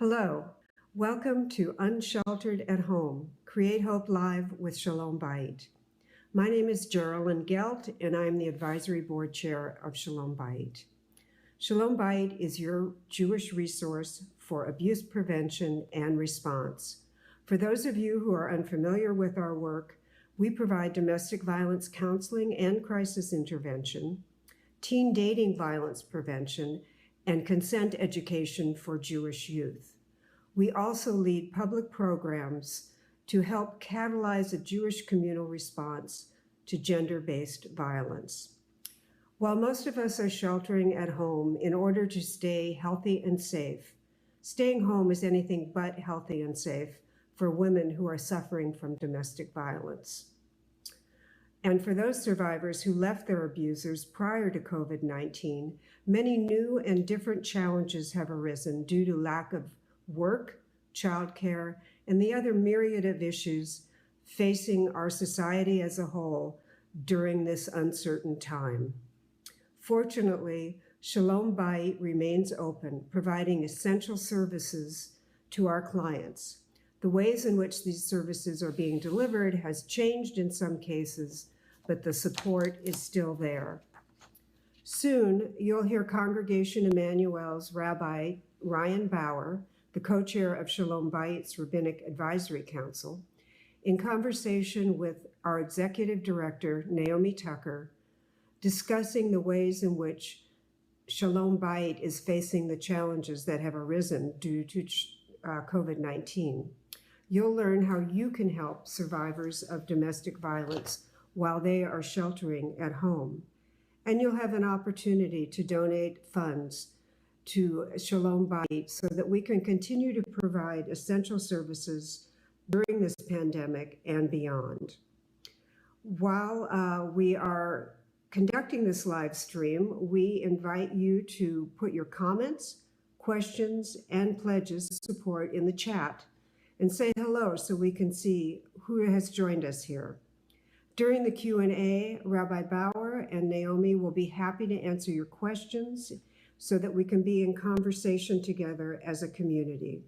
Hello, welcome to Unsheltered at Home, Create Hope Live with Shalom Bayit. My name is Geraldine Gelt, and I'm the Advisory Board Chair of Shalom Bayit. Shalom Bayit is your Jewish resource for abuse prevention and response. For those of you who are unfamiliar with our work, we provide domestic violence counseling and crisis intervention, teen dating violence prevention, and consent education for Jewish youth. We also lead public programs to help catalyze a Jewish communal response to gender-based violence. While most of us are sheltering at home in order to stay healthy and safe, staying home is anything but healthy and safe for women who are suffering from domestic violence. And for those survivors who left their abusers prior to COVID-19, many new and different challenges have arisen due to lack of work, childcare, and the other myriad of issues facing our society as a whole during this uncertain time. Fortunately, Shalom Bayit remains open, providing essential services to our clients. The ways in which these services are being delivered has changed in some cases, but the support is still there. Soon, you'll hear Congregation Emanu-El's Rabbi Ryanbauer, the co-chair of Shalom Bayit's Rabbinic Advisory Council, in conversation with our executive director, Naomi Tucker, discussing the ways in which Shalom Bayit is facing the challenges that have arisen due to COVID-19. You'll learn how you can help survivors of domestic violence while they are sheltering at home. And you'll have an opportunity to donate funds to Shalom Bayit so that we can continue to provide essential services during this pandemic and beyond. While we are conducting this live stream, we invite you to put your comments, questions, and pledges of support in the chat and say hello so we can see who has joined us here. During the Q&A, Rabbi Bauer and Naomi will be happy to answer your questions so that we can be in conversation together as a community.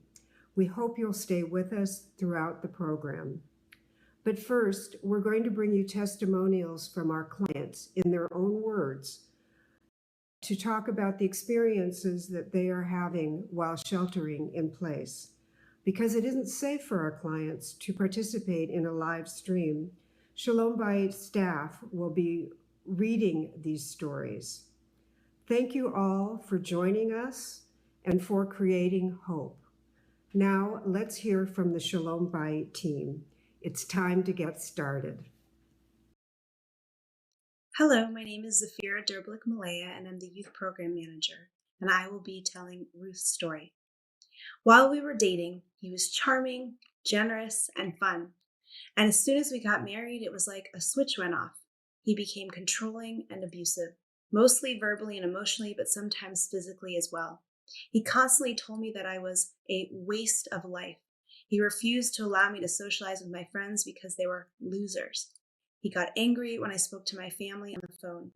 We hope you'll stay with us throughout the program. But first, we're going to bring you testimonials from our clients in their own words to talk about the experiences that they are having while sheltering in place. Because it isn't safe for our clients to participate in a live stream, Shalom Bayit staff will be reading these stories. Thank you all for joining us and for creating hope. Now let's hear from the Shalom Bayit team. It's time to get started. Hello, my name is Zafira Derblick-Malaya and I'm the Youth Program Manager, and I will be telling Ruth's story. While we were dating, he was charming, generous, and fun. And as soon as we got married, it was like a switch went off. He became controlling and abusive, mostly verbally and emotionally, but sometimes physically as well. He constantly told me that I was a waste of life. He refused to allow me to socialize with my friends because they were losers. He got angry when I spoke to my family on the phone.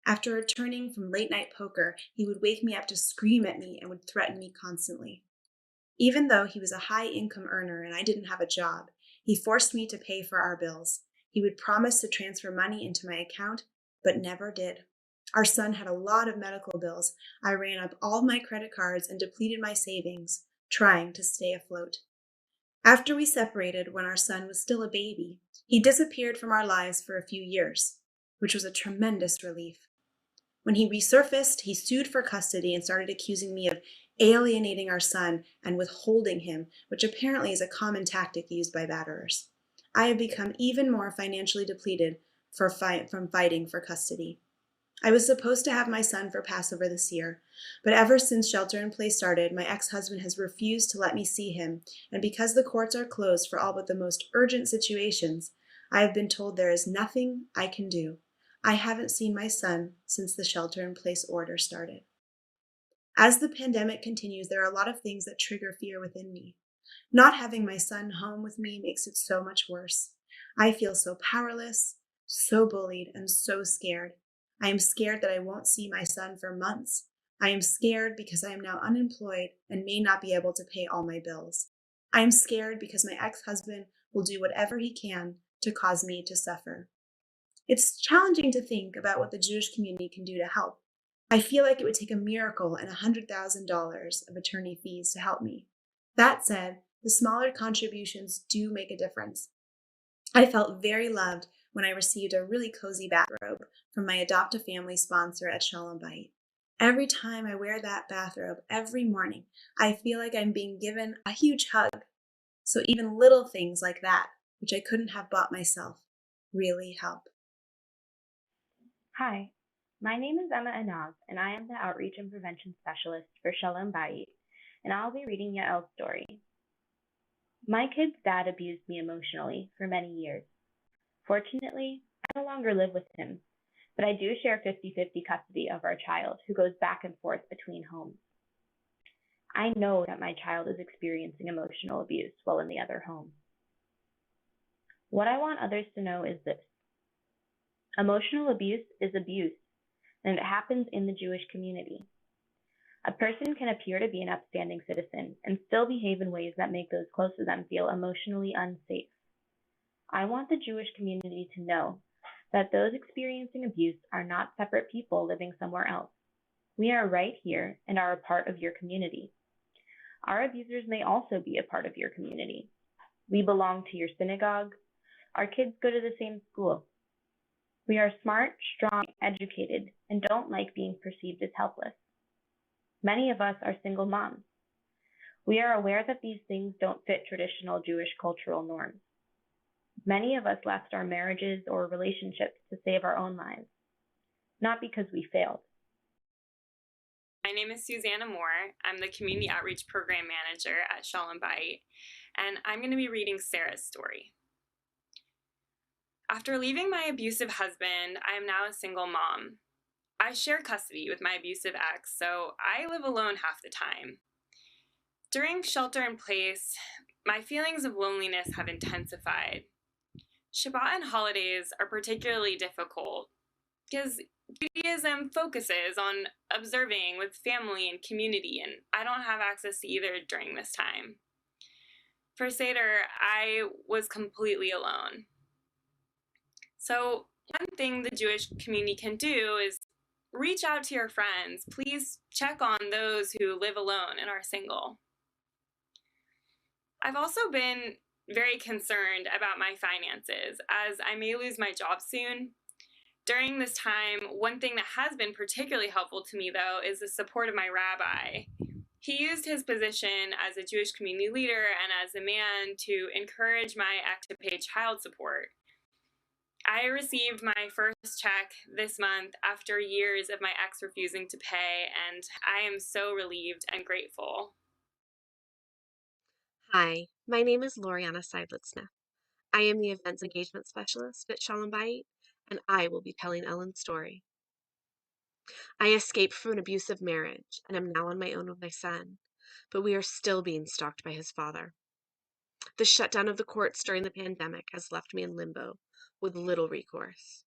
After returning from late-night poker, he would wake me up to scream at me and would threaten me constantly. Even though he was a high-income earner and I didn't have a job, he forced me to pay for our bills. He would promise to transfer money into my account, but never did. Our son had a lot of medical bills. I ran up all my credit cards and depleted my savings, trying to stay afloat. After we separated, when our son was still a baby, he disappeared from our lives for a few years, which was a tremendous relief. When he resurfaced, he sued for custody and started accusing me of alienating our son and withholding him, which apparently is a common tactic used by batterers. I have become even more financially depleted from fighting for custody. I was supposed to have my son for Passover this year, but ever since shelter in place started, my ex-husband has refused to let me see him, and because the courts are closed for all but the most urgent situations, I have been told there is nothing I can do. I haven't seen my son since the shelter in place order started. As the pandemic continues, there are a lot of things that trigger fear within me. Not having my son home with me makes it so much worse. I feel so powerless, so bullied, and so scared. I am scared that I won't see my son for months. I am scared because I am now unemployed and may not be able to pay all my bills. I am scared because my ex-husband will do whatever he can to cause me to suffer. It's challenging to think about what the Jewish community can do to help. I feel like it would take a miracle and $100,000 of attorney fees to help me. That said, the smaller contributions do make a difference. I felt very loved when I received a really cozy bathrobe from my adoptive family sponsor at Shalom Bayit. Every time I wear that bathrobe every morning, I feel like I'm being given a huge hug. So even little things like that, which I couldn't have bought myself, really help. Hi, my name is Emanu-El, and I am the Outreach and Prevention Specialist for Shalom Bayit, and I'll be reading Yael Story. My kid's dad abused me emotionally for many years. Fortunately, I no longer live with him, but I do share 50-50 custody of our child who goes back and forth between homes. I know that my child is experiencing emotional abuse while in the other home. What I want others to know is this. Emotional abuse is abuse, and it happens in the Jewish community. A person can appear to be an upstanding citizen and still behave in ways that make those close to them feel emotionally unsafe. I want the Jewish community to know that those experiencing abuse are not separate people living somewhere else. We are right here and are a part of your community. Our abusers may also be a part of your community. We belong to your synagogue. Our kids go to the same school. We are smart, strong, educated, and don't like being perceived as helpless. Many of us are single moms. We are aware that these things don't fit traditional Jewish cultural norms. Many of us left our marriages or relationships to save our own lives, not because we failed. My name is Susanna Moore. I'm the Community Outreach Program Manager at Shalom Bayit, and I'm going to be reading Sarah's story. After leaving my abusive husband, I am now a single mom. I share custody with my abusive ex, so I live alone half the time. During shelter in place, my feelings of loneliness have intensified. Shabbat and holidays are particularly difficult because Judaism focuses on observing with family and community, and I don't have access to either during this time. For Seder, I was completely alone. So one thing the Jewish community can do is reach out to your friends. Please check on those who live alone and are single. I've also been very concerned about my finances, as I may lose my job soon. During this time, one thing that has been particularly helpful to me, though, is the support of my rabbi. He used his position as a Jewish community leader and as a man to encourage my ex to pay child support. I received my first check this month after years of my ex refusing to pay, and I am so relieved and grateful. Hi, my name is Loriana Seidlitz-Smith. I am the Events Engagement Specialist at Shalom Bayit, and I will be telling Ellen's story. I escaped from an abusive marriage and am now on my own with my son, but we are still being stalked by his father. The shutdown of the courts during the pandemic has left me in limbo with little recourse.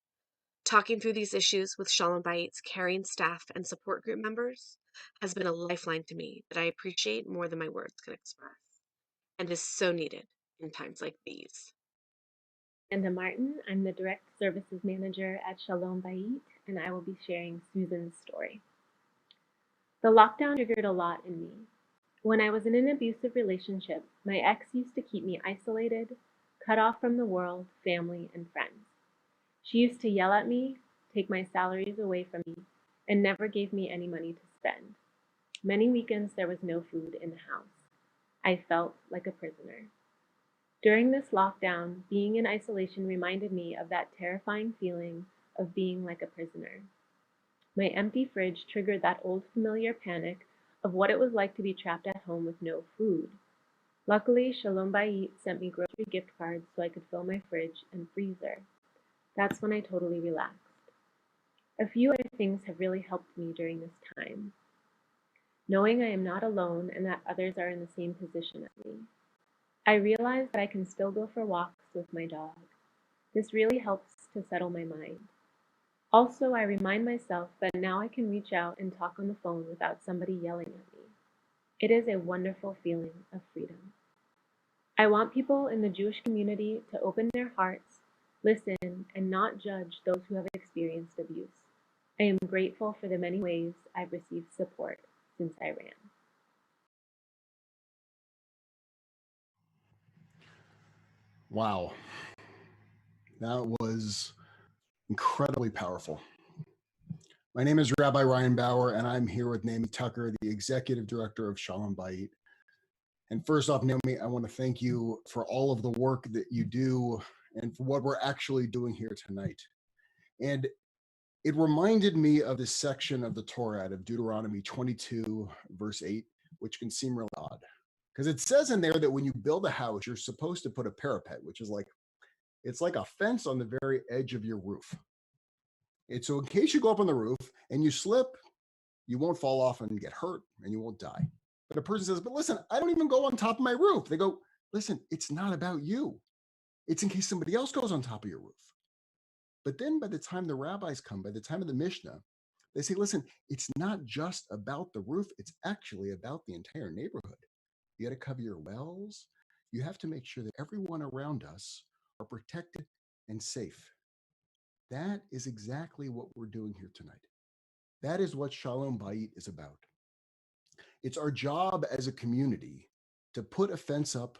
Talking through these issues with Shalom Bayit's caring staff and support group members has been a lifeline to me that I appreciate more than my words can express, and is so needed in times like these. Amanda Martin. I'm the Direct Services Manager at Shalom Bayit, and I will be sharing Susan's story. The lockdown triggered a lot in me. When I was in an abusive relationship, my ex used to keep me isolated, cut off from the world, family, and friends. She used to yell at me, take my salaries away from me, and never gave me any money to spend. Many weekends there was no food in the house. I felt like a prisoner. During this lockdown, being in isolation reminded me of that terrifying feeling of being like a prisoner. My empty fridge triggered that old familiar panic of what it was like to be trapped at home with no food. Luckily, Shalom Bayit sent me grocery gift cards so I could fill my fridge and freezer. That's when I totally relaxed. A few other things have really helped me during this time. Knowing I am not alone and that others are in the same position as me. I realize that I can still go for walks with my dog. This really helps to settle my mind. Also, I remind myself that now I can reach out and talk on the phone without somebody yelling at me. It is a wonderful feeling of freedom. I want people in the Jewish community to open their hearts, listen, and not judge those who have experienced abuse. I am grateful for the many ways I've received support since I ran. Wow. That was incredibly powerful. My name is Rabbi Ryanbauer, and I'm here with Naomi Tucker, the Executive Director of Shalom Bayit. And first off, Naomi, I want to thank you for all of the work that you do and for what we're actually doing here tonight. And it reminded me of this section of the Torah out of Deuteronomy 22, verse 8, which can seem really odd. Because it says in there that when you build a house, you're supposed to put a parapet, which is it's like a fence on the very edge of your roof. And so in case you go up on the roof and you slip, you won't fall off and get hurt and you won't die. But a person says, but listen, I don't even go on top of my roof. They go, listen, it's not about you. It's in case somebody else goes on top of your roof. But then by the time the rabbis come, by the time of the Mishnah, they say, listen, it's not just about the roof. It's actually about the entire neighborhood. You got to cover your wells. You have to make sure that everyone around us are protected and safe. That is exactly what we're doing here tonight. That is what Shalom Bayit is about. It's our job as a community to put a fence up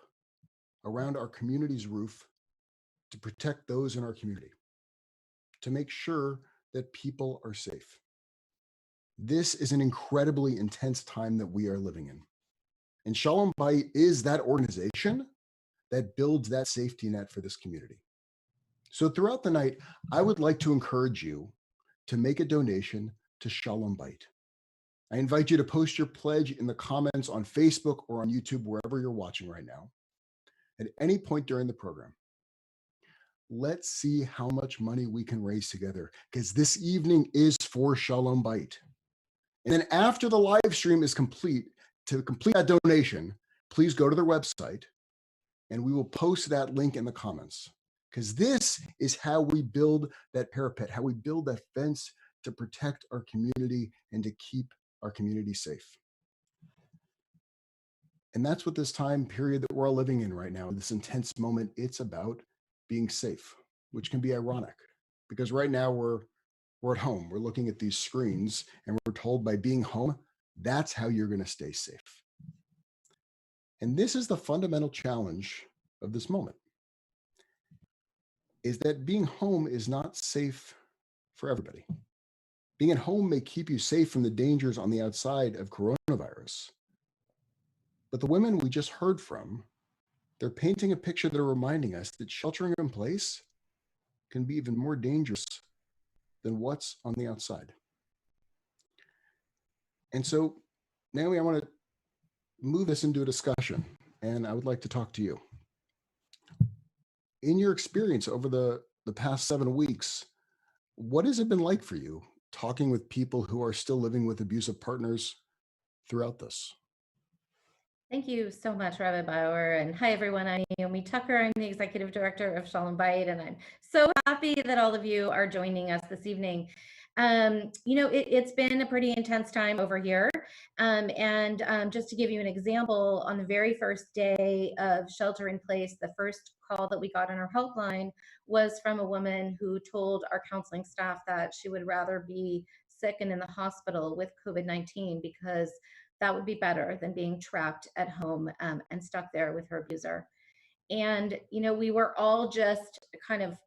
around our community's roof to protect those in our community, to make sure that people are safe. This is an incredibly intense time that we are living in. And Shalom Bayit is that organization that builds that safety net for this community. So throughout the night, I would like to encourage you to make a donation to Shalom Bayit. I invite you to post your pledge in the comments on Facebook or on YouTube, wherever you're watching right now, at any point during the program. Let's see how much money we can raise together, because this evening is for Shalom Bayit. And then after the live stream is complete, to complete that donation, please go to their website and we will post that link in the comments. Because this is how we build that parapet, how we build that fence to protect our community and to keep our community safe. And that's what this time period that we're all living in right now, this intense moment, it's about being safe, which can be ironic because right now we're at home, we're looking at these screens and we're told by being home, that's how you're going to stay safe. And this is the fundamental challenge of this moment, is that being home is not safe for everybody. Being at home may keep you safe from the dangers on the outside of coronavirus. But the women we just heard from, they're painting a picture that are reminding us that sheltering in place can be even more dangerous than what's on the outside. And so, Naomi, I want to move this into a discussion, and I would like to talk to you. In your experience over the past 7 weeks, what has it been like for you talking with people who are still living with abusive partners throughout this? Thank you so much, Rabbi Bauer. And hi, everyone. I'm Naomi Tucker. I'm the Executive Director of Shalom Bayit, and I'm so happy that all of you are joining us this evening. It's been a pretty intense time over here. Just to give you an example, on the very first day of shelter in place, the first call that we got on our helpline was from a woman who told our counseling staff that she would rather be sick and in the hospital with COVID-19 because that would be better than being trapped at home and stuck there with her abuser. And, we were all just kind of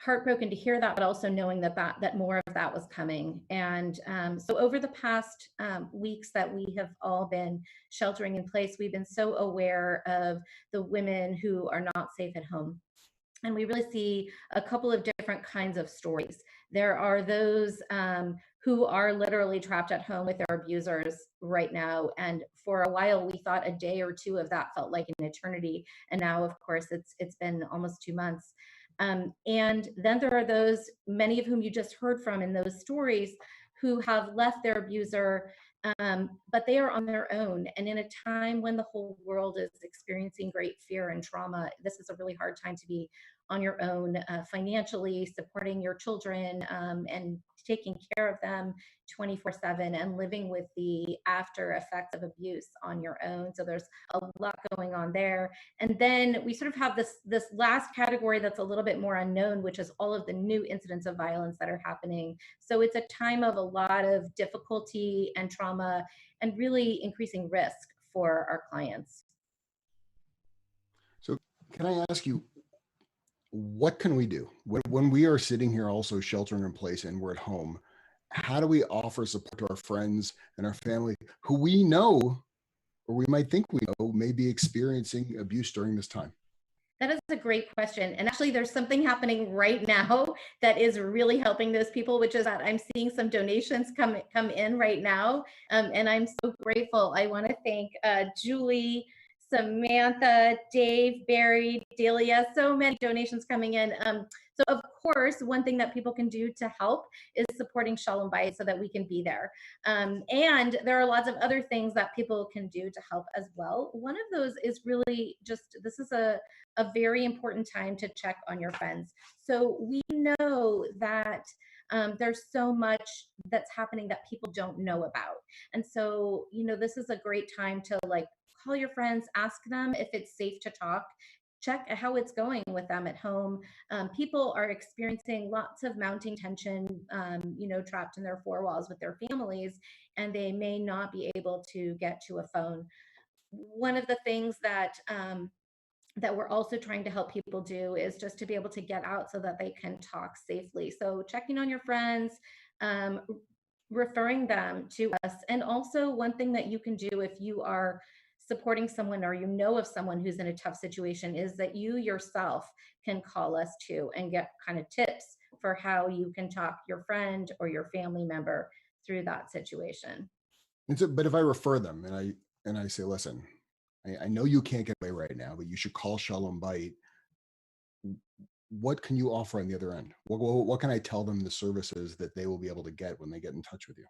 heartbroken to hear that, but also knowing that more of that was coming. And so over the past weeks that we have all been sheltering in place, we've been so aware of the women who are not safe at home. And we really see a couple of different kinds of stories. There are those who are literally trapped at home with their abusers right now. And for a while, we thought a day or two of that felt like an eternity. And now, of course, it's been almost 2 months. And then there are those, many of whom you just heard from in those stories, who have left their abuser, but they are on their own. And in a time when the whole world is experiencing great fear and trauma, this is a really hard time to be on your own financially, supporting your children and taking care of them 24/7 and living with the after effects of abuse on your own. So there's a lot going on there. And then we sort of have this last category that's a little bit more unknown, which is all of the new incidents of violence that are happening. So it's a time of a lot of difficulty and trauma and really increasing risk for our clients. So can I ask you, what can we do when we are sitting here also sheltering in place and we're at home? How do we offer support to our friends and our family who we know, or we might think we know, may be experiencing abuse during this time? That is a great question. And actually, there's something happening right now that is really helping those people, which is that I'm seeing some donations come in right now. And I'm so grateful. I want to thank Julie, Samantha, Dave, Barry, Delia, so many donations coming in. So of course, one thing that people can do to help is supporting Shalom Bayit so that we can be there. And there are lots of other things that people can do to help as well. One of those is really just, this is a very important time to check on your friends. So we know that there's so much that's happening that people don't know about. And so, this is a great time to like call your friends, ask them if it's safe to talk, check how it's going with them at home. People are experiencing lots of mounting tension, trapped in their four walls with their families, and they may not be able to get to a phone. One of the things that we're also trying to help people do is just to be able to get out so that they can talk safely. So checking on your friends, referring them to us. And also one thing that you can do if you are supporting someone or you know of someone who's in a tough situation is that you yourself can call us too and get kind of tips for how you can talk your friend or your family member through that situation. And so, but if I refer them and I say, listen, I know you can't get away right now, but you should call Shalom Bayit. What can you offer on the other end? What can I tell them the services that they will be able to get when they get in touch with you?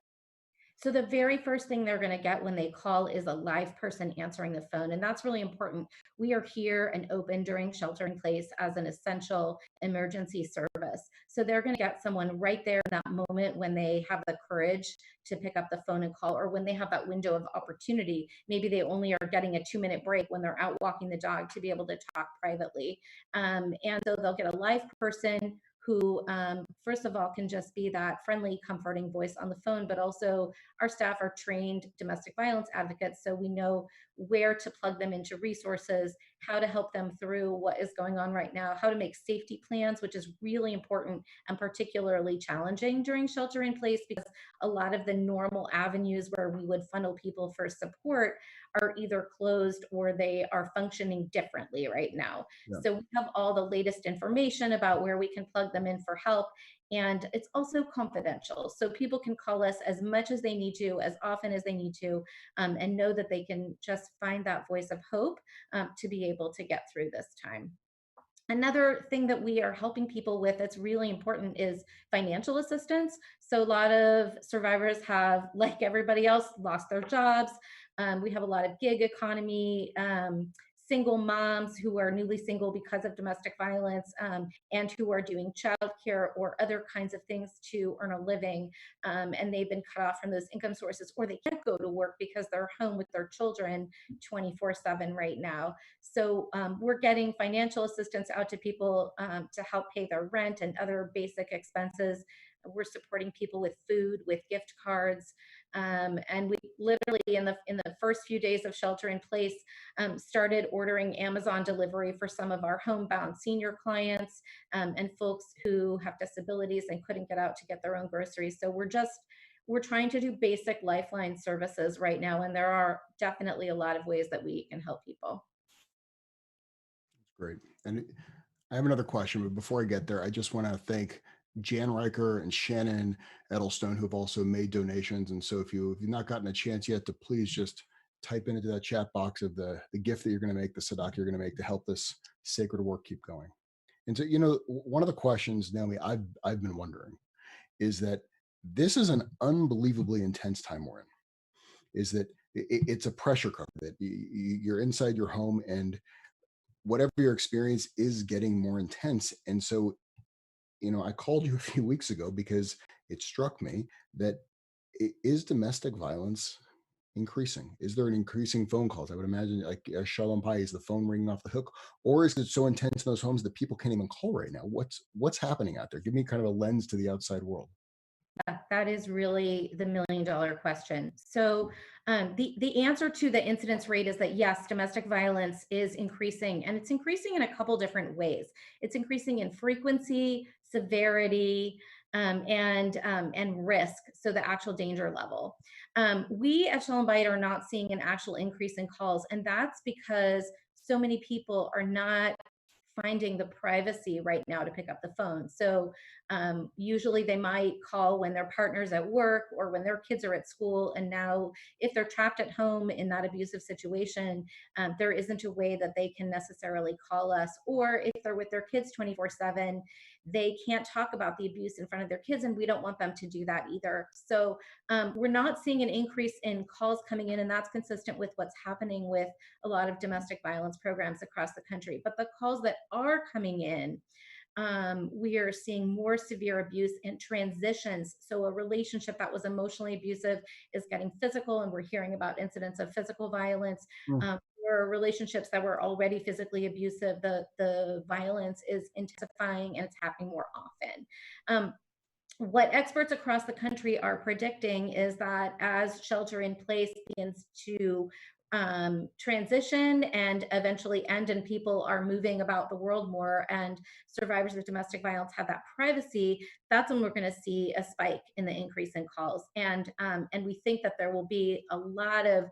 So the very first thing they're going to get when they call is a live person answering the phone. And that's really important. We are here and open during shelter in place as an essential emergency service. So they're going to get someone right there in that moment when they have the courage to pick up the phone and call, or when they have that window of opportunity. Maybe they only are getting a 2-minute break when they're out walking the dog to be able to talk privately. And so they'll get a live person who, first of all, can just be that friendly, comforting voice on the phone, but also our staff are trained domestic violence advocates, so we know where to plug them into resources, how to help them through what is going on right now, how to make safety plans, which is really important and particularly challenging during shelter in place because a lot of the normal avenues where we would funnel people for support are either closed or they are functioning differently right now. Yeah. So we have all the latest information about where we can plug them in for help. And it's also confidential. So people can call us as much as they need to, as often as they need to, and know that they can just find that voice of hope to be able to get through this time. Another thing that we are helping people with that's really important is financial assistance. So a lot of survivors have, like everybody else, lost their jobs. We have a lot of gig economy, single moms who are newly single because of domestic violence and who are doing childcare or other kinds of things to earn a living. And they've been cut off from those income sources, or they can't go to work because they're home with their children 24/7 right now. So we're getting financial assistance out to people to help pay their rent and other basic expenses. We're supporting people with food, with gift cards. And we literally in the first few days of shelter in place started ordering Amazon delivery for some of our homebound senior clients and folks who have disabilities and couldn't get out to get their own groceries. So we're trying to do basic lifeline services right now, and there are definitely a lot of ways that we can help people. That's great. And I have another question, but before I get there, I just want to thank Jan Riker and Shannon Edelstone, who have also made donations. And so if you've not gotten a chance yet, to please just type into that chat box of the gift that you're going to make, the tzedakah you're going to make to help this sacred work keep going. And so, one of the questions, Naomi, I've been wondering is that this is an unbelievably intense time we're in. Is that it's a pressure cooker that you're inside your home, and whatever your experience is getting more intense. And so, I called you a few weeks ago because it struck me that is domestic violence increasing? Is there an increasing phone calls? I would imagine, like Shalom Bayit, is the phone ringing off the hook, or is it so intense in those homes that people can't even call right now? What's happening out there? Give me kind of a lens to the outside world. That is really the million-dollar question. So the answer to the incidence rate is that yes, domestic violence is increasing, and it's increasing in a couple different ways. It's increasing in frequency, severity, and risk, so the actual danger level. We at Shalom Bayit are not seeing an actual increase in calls, and that's because so many people are not finding the privacy right now to pick up the phone. So usually they might call when their partner's at work or when their kids are at school. And now if they're trapped at home in that abusive situation, there isn't a way that they can necessarily call us. Or if they're with their kids 24/7, they can't talk about the abuse in front of their kids, and we don't want them to do that either. So we're not seeing an increase in calls coming in, and that's consistent with what's happening with a lot of domestic violence programs across the country. But the calls that are coming in, we are seeing more severe abuse and transitions. So a relationship that was emotionally abusive is getting physical, and we're hearing about incidents of physical violence. Or relationships that were already physically abusive, the violence is intensifying and it's happening more often. What experts across the country are predicting is that as shelter in place begins to transition and eventually end, and people are moving about the world more, and survivors of domestic violence have that privacy, that's when we're going to see a spike in the increase in calls. And we think that there will be a lot of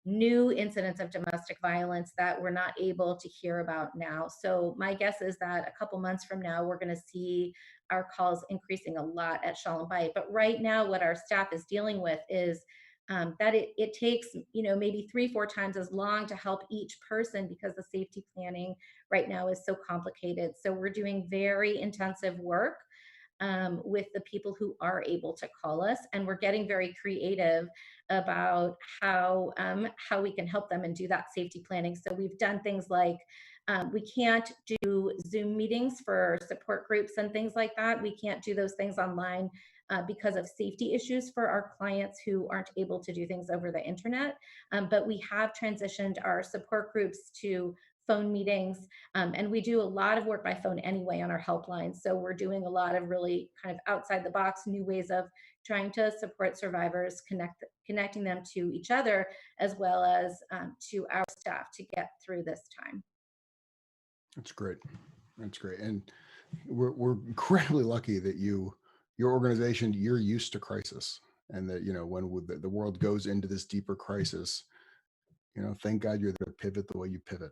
new incidents of domestic violence that we're not able to hear about now. So my guess is that a couple months from now, we're going to see our calls increasing a lot at Shalom Bayit. But right now, what our staff is dealing with is that it takes, maybe 3-4 times as long to help each person, because the safety planning right now is so complicated. So we're doing very intensive work with the people who are able to call us, and we're getting very creative about how we can help them and do that safety planning. So we've done things like we can't do Zoom meetings for support groups and things like that. We can't do those things online because of safety issues for our clients who aren't able to do things over the internet. But we have transitioned our support groups to phone meetings, and we do a lot of work by phone anyway on our helpline. So we're doing a lot of really kind of outside the box new ways of trying to support survivors, connecting them to each other, as well as to our staff to get through this time. That's great. That's great. And we're incredibly lucky that your organization, you're used to crisis, and that, when the world goes into this deeper crisis, thank God you're there to pivot the way you pivot.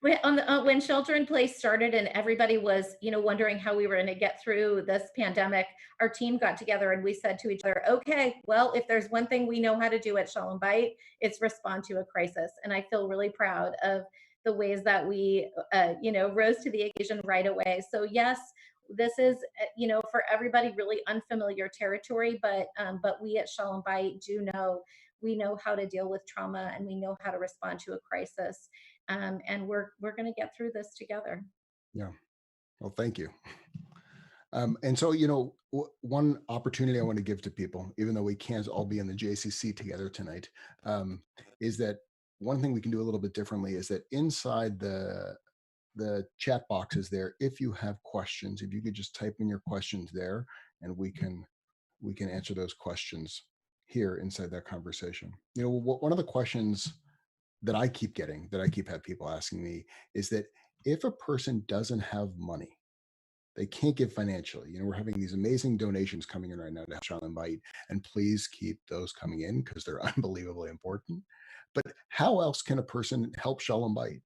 When shelter in place started and everybody was, wondering how we were going to get through this pandemic, our team got together and we said to each other, okay, well, if there's one thing we know how to do at Shalom Bayit, it's respond to a crisis. And I feel really proud of the ways that we, rose to the occasion right away. So yes, this is, for everybody really unfamiliar territory, but we at Shalom Bayit we know how to deal with trauma, and we know how to respond to a crisis. And we're going to get through this together. Yeah. Well, thank you. And so, one opportunity I want to give to people, even though we can't all be in the JCC together tonight, is that one thing we can do a little bit differently is that inside the chat boxes there, if you have questions, if you could just type in your questions there, and we can answer those questions here inside that conversation. One of the questions that I keep getting, that I keep having people asking me, is that if a person doesn't have money, they can't give financially. We're having these amazing donations coming in right now to Shalom Bayit, and please keep those coming in because they're unbelievably important. But how else can a person help Shalom Bayit?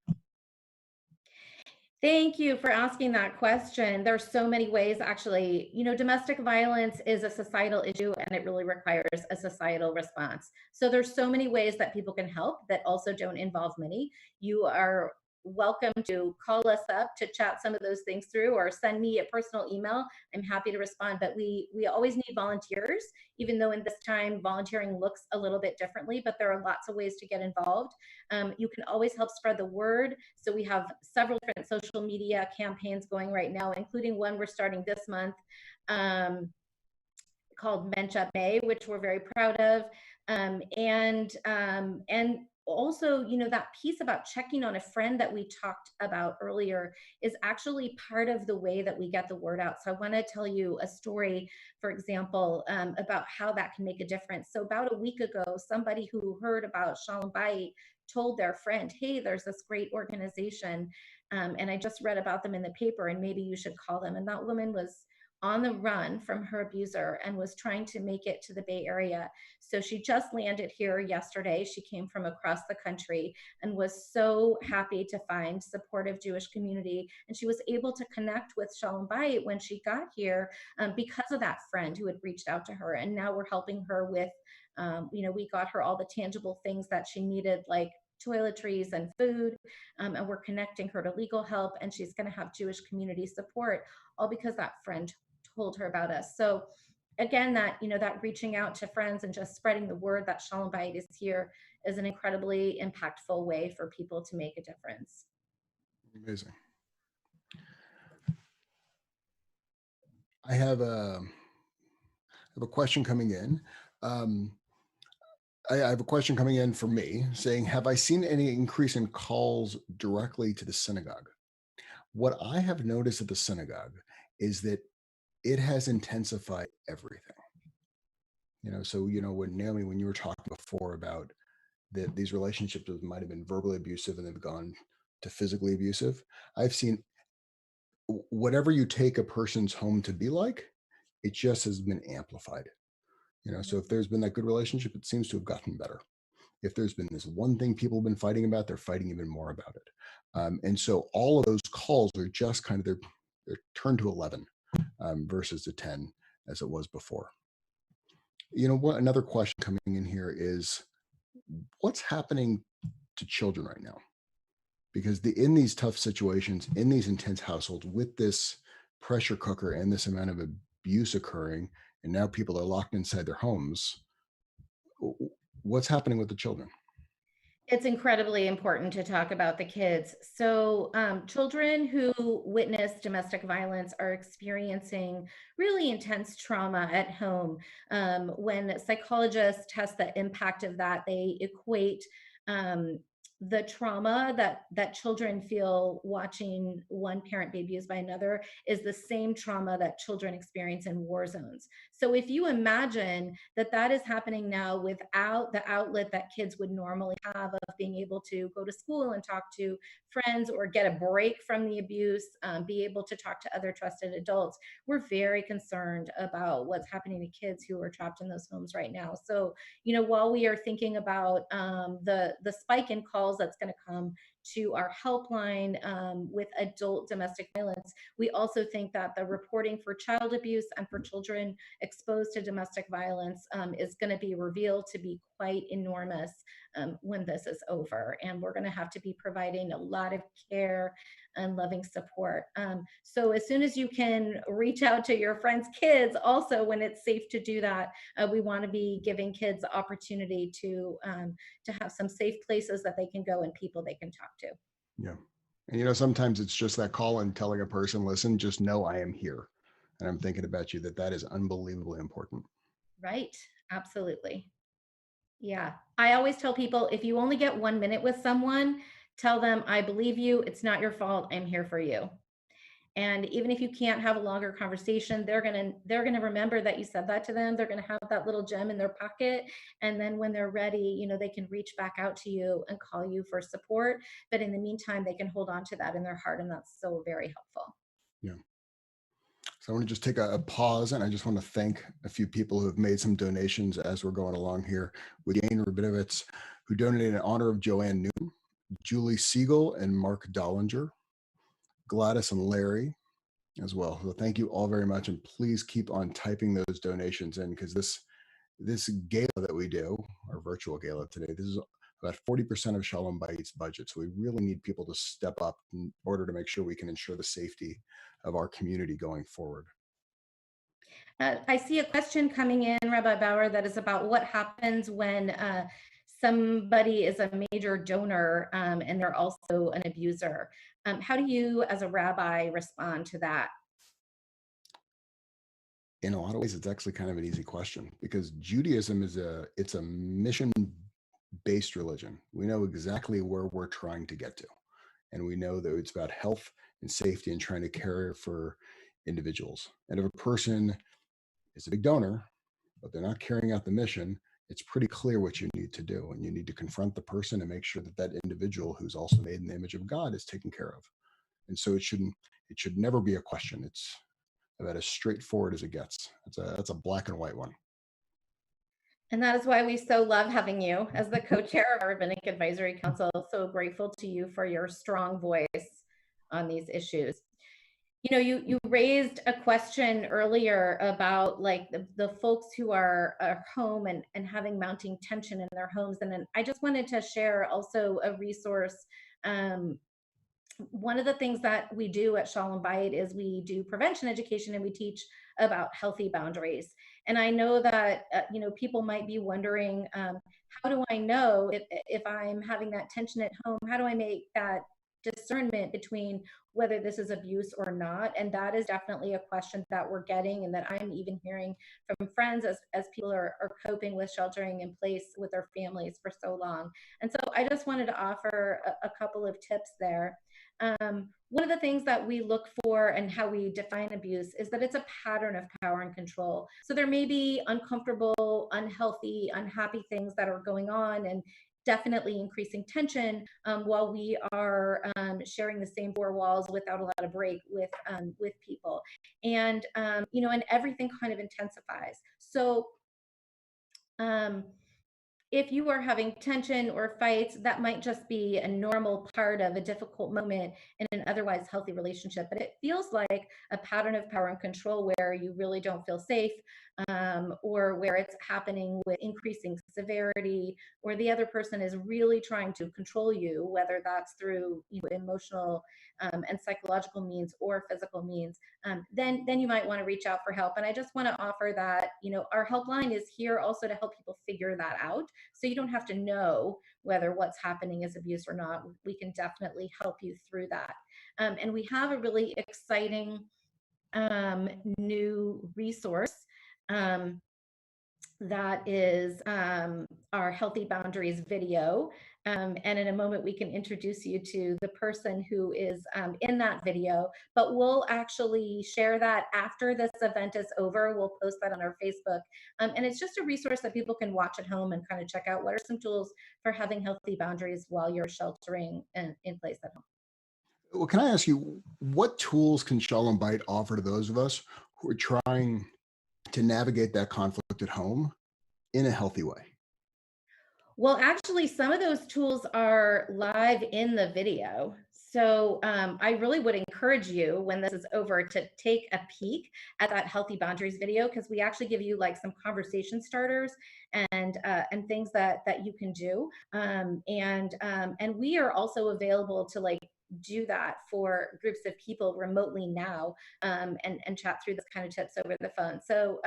Thank you for asking that question. There's so many ways, actually. Domestic violence is a societal issue, and it really requires a societal response. So there's so many ways that people can help that also don't involve money. You are welcome to call us up to chat some of those things through, or send me a personal email. I'm happy to respond, but we always need volunteers, even though in this time volunteering looks a little bit differently, but there are lots of ways to get involved. You can always help spread the word. So we have several different social media campaigns going right now, including one we're starting this month, called Mensch Up May, which we're very proud of. And also, you know, that piece about checking on a friend that we talked about earlier is actually part of the way that we get the word out. So I want to tell you a story, for example, about how that can make a difference. So about a week ago, somebody who heard about Shalom Bayit told their friend, hey, there's this great organization, and I just read about them in the paper, and maybe you should call them. And that woman was on the run from her abuser and was trying to make it to the Bay Area. So she just landed here yesterday. She came from across the country and was so happy to find supportive Jewish community. And she was able to connect with Shalom Bayit when she got here, because of that friend who had reached out to her. And now we're helping her with, you know, we got her all the tangible things that she needed, like toiletries and food, and we're connecting her to legal help, and she's going to have Jewish community support, all because that friend told her about us. So again, that, you know, that reaching out to friends and just spreading the word that Shalom Bayit is here is an incredibly impactful way for people to make a difference. Amazing. I have a question coming in. I have a question coming in for me saying, have I seen any increase in calls directly to the synagogue? What I have noticed at the synagogue is that it has intensified everything. You know, so, you know, when Naomi, when you were talking before about these relationships that might have been verbally abusive and they've gone to physically abusive, I've seen whatever you take a person's home to be like, it just has been amplified. You know, so if there's been that good relationship, it seems to have gotten better. If there's been this one thing people have been fighting about, they're fighting even more about it. And so all of those calls are just kind of, they're turned to 11 versus the 10 as it was before. You know what? Another question coming in here is, what's happening to children right now? Because in these tough situations, in these intense households, with this pressure cooker and this amount of abuse occurring, and now people are locked inside their homes, what's happening with the children? It's incredibly important to talk about the kids. So children who witness domestic violence are experiencing really intense trauma at home. When psychologists test the impact of that, they equate the trauma that children feel watching one parent be abused by another is the same trauma that children experience in war zones. So if you imagine that is happening now without the outlet that kids would normally have of being able to go to school and talk to friends or get a break from the abuse, be able to talk to other trusted adults, we're very concerned about what's happening to kids who are trapped in those homes right now. So, you know, while we are thinking about the spike in calls that's going to come to our helpline with adult domestic violence, we also think that the reporting for child abuse and for children exposed to domestic violence is going to be revealed to be quite enormous when this is over. And we're going to have to be providing a lot of care and loving support. So as soon as you can reach out to your friends' kids, also when it's safe to do that, we want to be giving kids the opportunity to have some safe places that they can go and people they can talk to. Yeah. And, you know, sometimes it's just that call and telling a person, listen, just know I am here. And I'm thinking about you, that is unbelievably important. Right. Absolutely. Yeah. I always tell people, if you only get 1 minute with someone, tell them, I believe you. It's not your fault. I'm here for you. And even if you can't have a longer conversation, they're gonna remember that you said that to them. They're gonna have that little gem in their pocket. And then when they're ready, you know, they can reach back out to you and call you for support. But in the meantime, they can hold on to that in their heart. And that's so very helpful. Yeah. So I want to just take a pause, and I just want to thank a few people who have made some donations as we're going along here. With Jane Rabinovitz, who donated in honor of Joanne Newton, Julie Siegel and Mark Dollinger, Gladys and Larry as well. So thank you all very much, and please keep on typing those donations in, because this gala that we do, our virtual gala today, this is about 40% of Shalom Bayit's budget. So we really need people to step up in order to make sure we can ensure the safety of our community going forward. I see a question coming in, Rabbi Bauer, that is about what happens when somebody is a major donor and they're also an abuser. How do you, as a rabbi, respond to that? In a lot of ways, it's actually kind of an easy question, because Judaism it's a mission-based religion. We know exactly where we're trying to get to, and we know that it's about health and safety and trying to care for individuals. And if a person is a big donor, but they're not carrying out the mission, it's pretty clear what you need to do, and you need to confront the person and make sure that that individual who's also made in the image of God is taken care of. And so it should never be a question. It's about as straightforward as it gets. That's a black and white one. And that is why we so love having you as the co-chair of our Rabbinic Advisory Council. So grateful to you for your strong voice on these issues. You know, you raised a question earlier about like the folks who are home and having mounting tension in their homes. And then I just wanted to share also a resource. One of the things that we do at Shalom Bayit is we do prevention education and we teach about healthy boundaries. And I know that, you know, people might be wondering, how do I know if I'm having that tension at home? How do I make that discernment between whether this is abuse or not? And that is definitely a question that we're getting and that I'm even hearing from friends as people are coping with sheltering in place with their families for so long. And so I just wanted to offer a couple of tips there. One of the things that we look for and how we define abuse is that it's a pattern of power and control. So there may be uncomfortable, unhealthy, unhappy things that are going on and definitely increasing tension while we are sharing the same four walls without a lot of break with people. And, you know, and everything kind of intensifies. So if you are having tension or fights, that might just be a normal part of a difficult moment in an otherwise healthy relationship. But it feels like a pattern of power and control where you really don't feel safe, or where it's happening with increasing severity, or the other person is really trying to control you, whether that's through, you know, emotional and psychological means or physical means, then you might want to reach out for help. And I just want to offer that, you know, our helpline is here also to help people figure that out. So you don't have to know whether what's happening is abuse or not. We can definitely help you through that. And we have a really exciting new resource that is our Healthy Boundaries video. And in a moment, we can introduce you to the person who is in that video, but we'll actually share that after this event is over. We'll post that on our Facebook. And it's just a resource that people can watch at home and kind of check out what are some tools for having healthy boundaries while you're sheltering in place at home. Well, can I ask you, what tools can Shalom Bayit offer to those of us who are trying to navigate that conflict at home in a healthy way? Well, actually, some of those tools are live in the video. So I really would encourage you when this is over to take a peek at that Healthy Boundaries video, because we actually give you like some conversation starters and things that you can do. And we are also available to like do that for groups of people remotely now and chat through this kind of tips over the phone. So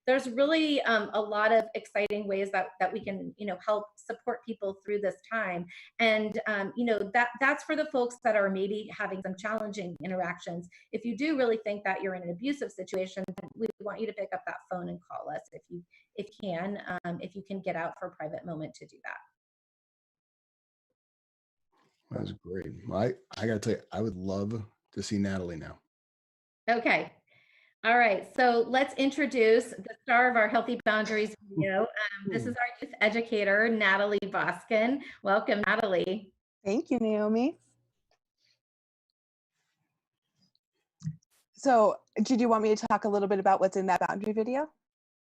there's really a lot of exciting ways that we can, you know, help support people through this time. And, you know, that's for the folks that are maybe having some challenging interactions. If you do really think that you're in an abusive situation, we want you to pick up that phone and call us if you can get out for a private moment to do that. That was great. I got to tell you, I would love to see Natalie now. Okay. All right. So let's introduce the star of our Healthy Boundaries video. This is our youth educator, Natalie Boskin. Welcome, Natalie. Thank you, Naomi. So did you want me to talk a little bit about what's in that boundary video?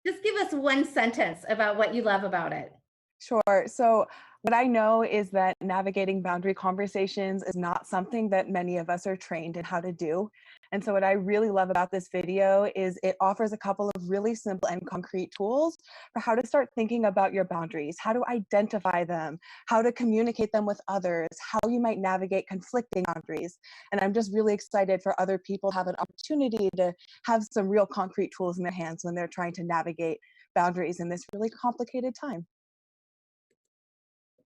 Just give us one sentence about what you love about it. Sure. So What I know is that navigating boundary conversations is not something that many of us are trained in how to do. And so what I really love about this video is it offers a couple of really simple and concrete tools for how to start thinking about your boundaries, how to identify them, how to communicate them with others, how you might navigate conflicting boundaries. And I'm just really excited for other people to have an opportunity to have some real concrete tools in their hands when they're trying to navigate boundaries in this really complicated time.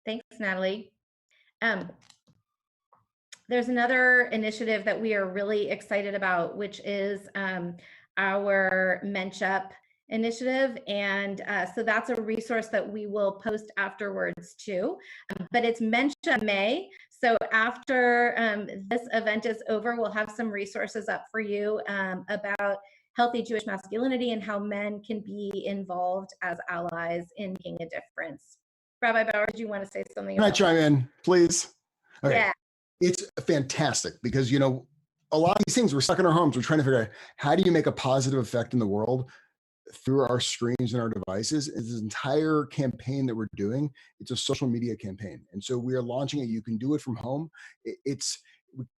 Thanks, Natalie. There's another initiative that we are really excited about, which is our Mench-Up initiative. And so that's a resource that we will post afterwards too. But it's Mench-Up May. So after this event is over, we'll have some resources up for you about healthy Jewish masculinity and how men can be involved as allies in making a difference. Rabbi Bauer, do you want to say something? Can I chime in, please? Okay. Yeah. It's fantastic because, a lot of these things, we're stuck in our homes. We're trying to figure out, how do you make a positive effect in the world through our screens and our devices? This entire campaign that we're doing, it's a social media campaign. And so we are launching it. You can do it from home. It's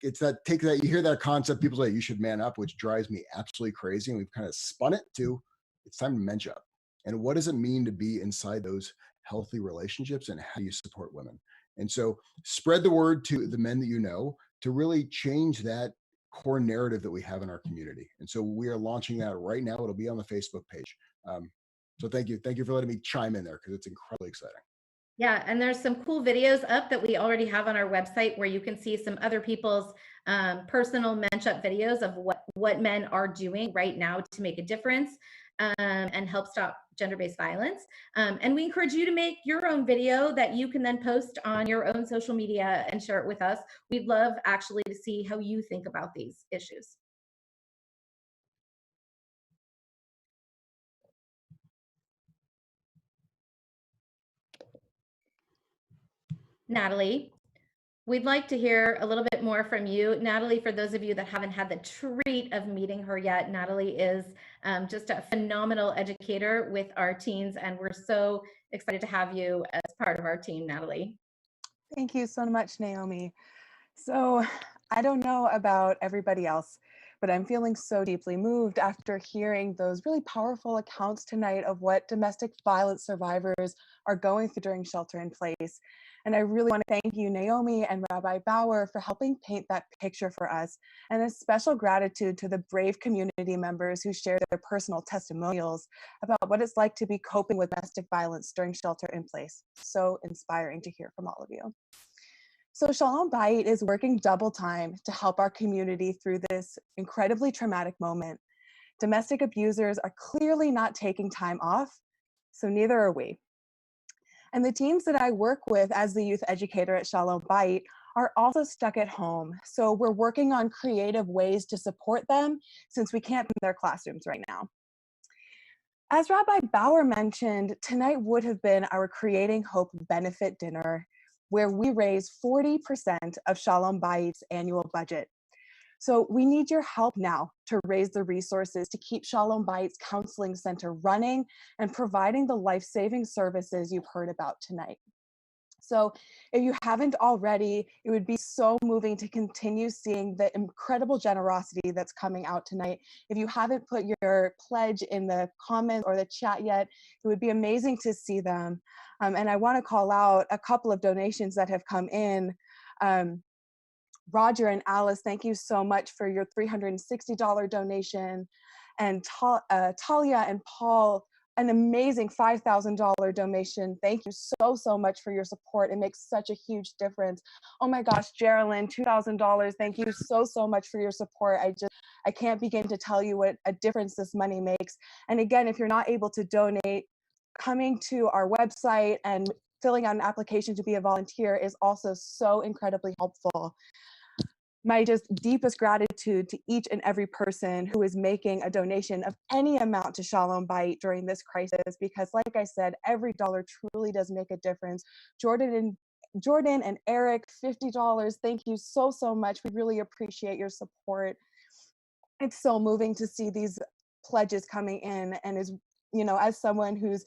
that you hear that concept, people say you should man up, which drives me absolutely crazy. And we've kind of spun it to, it's time to mench up. And what does it mean to be inside those healthy relationships, and how do you support women? And so spread the word to the men that you know to really change that core narrative that we have in our community. And so we are launching that right now. It'll be on the Facebook page. So thank you for letting me chime in there, because it's incredibly exciting. Yeah, and there's some cool videos up that we already have on our website where you can see some other people's personal Mench-Up videos of what men are doing right now to make a difference and help stop gender-based violence. And we encourage you to make your own video that you can then post on your own social media and share it with us. We'd love actually to see how you think about these issues. Natalie, we'd like to hear a little bit more from you. Natalie, for those of you that haven't had the treat of meeting her yet, Natalie is just a phenomenal educator with our teens, and we're so excited to have you as part of our team, Natalie. Thank you so much, Naomi. So I don't know about everybody else, but I'm feeling so deeply moved after hearing those really powerful accounts tonight of what domestic violence survivors are going through during shelter in place. And I really want to thank you, Naomi and Rabbi Bauer, for helping paint that picture for us. And a special gratitude to the brave community members who shared their personal testimonials about what it's like to be coping with domestic violence during shelter in place. So inspiring to hear from all of you. So Shalom Bayit is working double time to help our community through this incredibly traumatic moment. Domestic abusers are clearly not taking time off, so neither are we. And the teams that I work with as the youth educator at Shalom Bayit are also stuck at home. So we're working on creative ways to support them since we can't be in their classrooms right now. As Rabbi Bauer mentioned, tonight would have been our Creating Hope benefit dinner, where we raise 40% of Shalom Bayit's annual budget. So we need your help now to raise the resources to keep Shalom Bayit's counseling center running and providing the life-saving services you've heard about tonight. So if you haven't already, it would be so moving to continue seeing the incredible generosity that's coming out tonight. If you haven't put your pledge in the comments or the chat yet, it would be amazing to see them. And I want to call out a couple of donations that have come in. Roger and Alice, thank you so much for your $360 donation. And Talia and Paul, an amazing $5,000 donation. Thank you so much for your support. It makes such a huge difference. Oh my gosh, Geraldine, $2,000. Thank you so much for your support. I can't begin to tell you what a difference this money makes. And again, if you're not able to donate, coming to our website and filling out an application to be a volunteer is also so incredibly helpful. My just deepest gratitude to each and every person who is making a donation of any amount to Shalom Bayit during this crisis, because like I said, every dollar truly does make a difference. Jordan and Eric, $50. Thank you so much. We really appreciate your support. It's so moving to see these pledges coming in, and as someone who's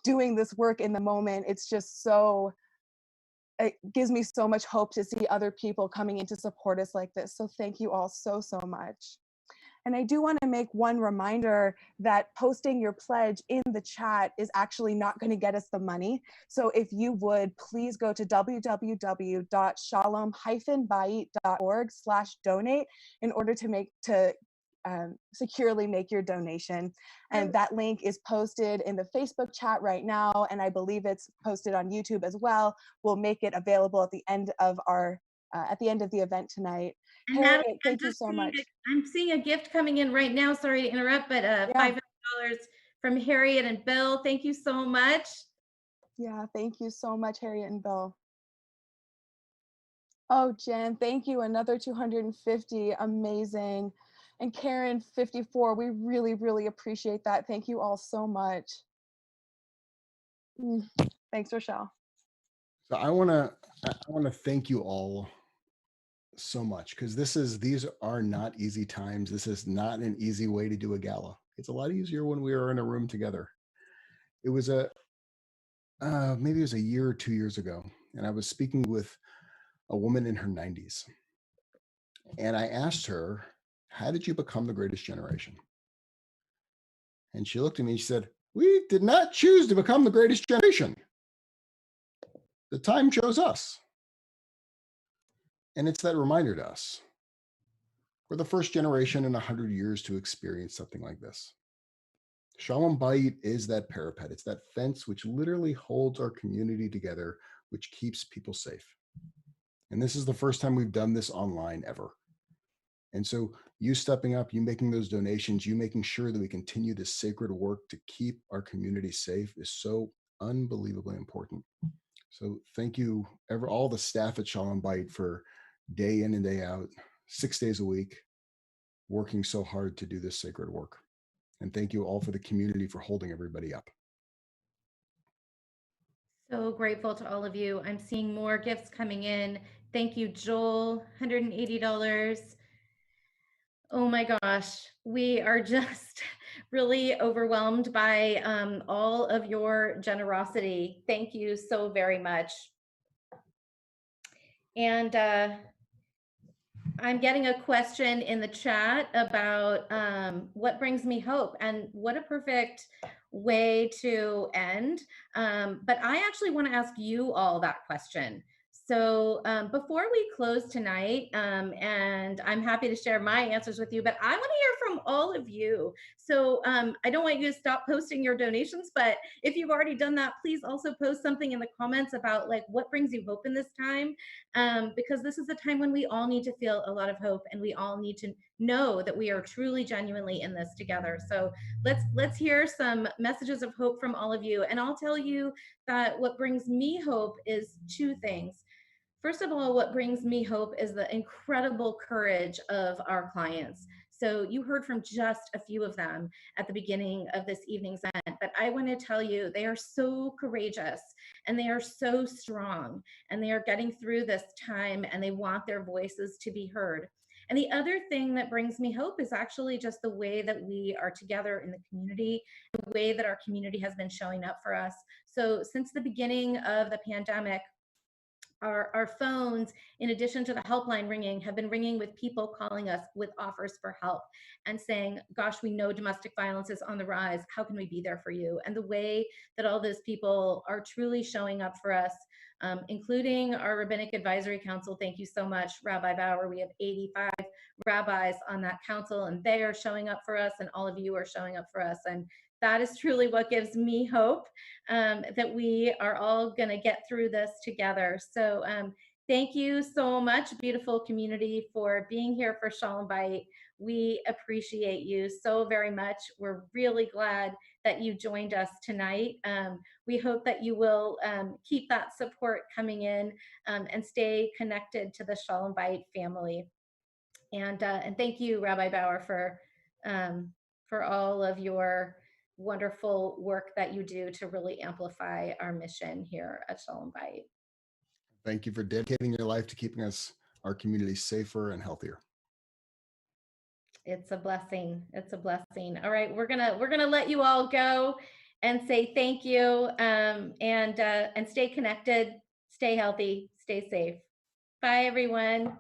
doing this work in the moment, it's just so it gives me so much hope to see other people coming in to support us like this. So thank you all so much. And I do want to make one reminder that posting your pledge in the chat is actually not going to get us the money. So if you would please go to www.shalom-bayit.org/donate in order to securely make your donation. And that link is posted in the Facebook chat right now, and I believe it's posted on YouTube as well. We'll make it available at the end of the event tonight. And Harriet, Natalie, thank you so much. I'm seeing a gift coming in right now. Sorry to interrupt, but $500 from Harriet and Bill. Thank you so much. Yeah, thank you so much, Harriet and Bill. Oh, Jen, thank you. Another 250. Amazing. And Karen, 54. We really appreciate that. Thank you all so much. Thanks, Rochelle. So I want to thank you all so much, because these are not easy times. This is not an easy way to do a gala. It's a lot easier when we are in a room together. It was maybe it was a year or 2 years ago, and I was speaking with a woman in her 90s, and I asked her, how did you become the greatest generation? And she looked at me and she said, we did not choose to become the greatest generation. The time chose us. And it's that reminder to us. We're the first generation in 100 years to experience something like this. Shalom Bayit is that parapet. It's that fence which literally holds our community together, which keeps people safe. And this is the first time we've done this online ever. And so you stepping up, you making those donations, you making sure that we continue this sacred work to keep our community safe is so unbelievably important. So thank you, all the staff at Shalom Bayit, for day in and day out, 6 days a week, working so hard to do this sacred work. And thank you all for the community for holding everybody up. So grateful to all of you. I'm seeing more gifts coming in. Thank you, Joel, $180. Oh my gosh, we are just really overwhelmed by all of your generosity. Thank you so very much. And I'm getting a question in the chat about what brings me hope, and what a perfect way to end. But I actually want to ask you all that question. So before we close tonight, and I'm happy to share my answers with you, but I want to hear from all of you. So I don't want you to stop posting your donations, but if you've already done that, please also post something in the comments about like what brings you hope in this time, because this is a time when we all need to feel a lot of hope, and we all need to know that we are truly genuinely in this together. So let's hear some messages of hope from all of you. And I'll tell you that what brings me hope is two things. First of all, what brings me hope is the incredible courage of our clients. So you heard from just a few of them at the beginning of this evening's event, but I want to tell you, they are so courageous and they are so strong, and they are getting through this time, and they want their voices to be heard. And the other thing that brings me hope is actually just the way that we are together in the community, the way that our community has been showing up for us. So since the beginning of the pandemic, our phones, in addition to the helpline ringing, have been ringing with people calling us with offers for help and saying, gosh, we know domestic violence is on the rise. How can we be there for you? And the way that all those people are truly showing up for us, including our Rabbinic Advisory Council. Thank you so much, Rabbi Bauer. We have 85 rabbis on that council, and they are showing up for us, and all of you are showing up for us. And that is truly what gives me hope, that we are all going to get through this together. So thank you so much, beautiful community, for being here for Shalom Bayit. We appreciate you so very much. We're really glad that you joined us tonight. We hope that you will keep that support coming in, and stay connected to the Shalom Bayit family. And thank you, Rabbi Bauer, for all of your wonderful work that you do to really amplify our mission here at Shalom Bayit. Thank you for dedicating your life to keeping our community safer and healthier. It's a blessing. It's a blessing. All right, we're gonna let you all go and say thank you, and stay connected stay healthy, stay safe. Bye, everyone.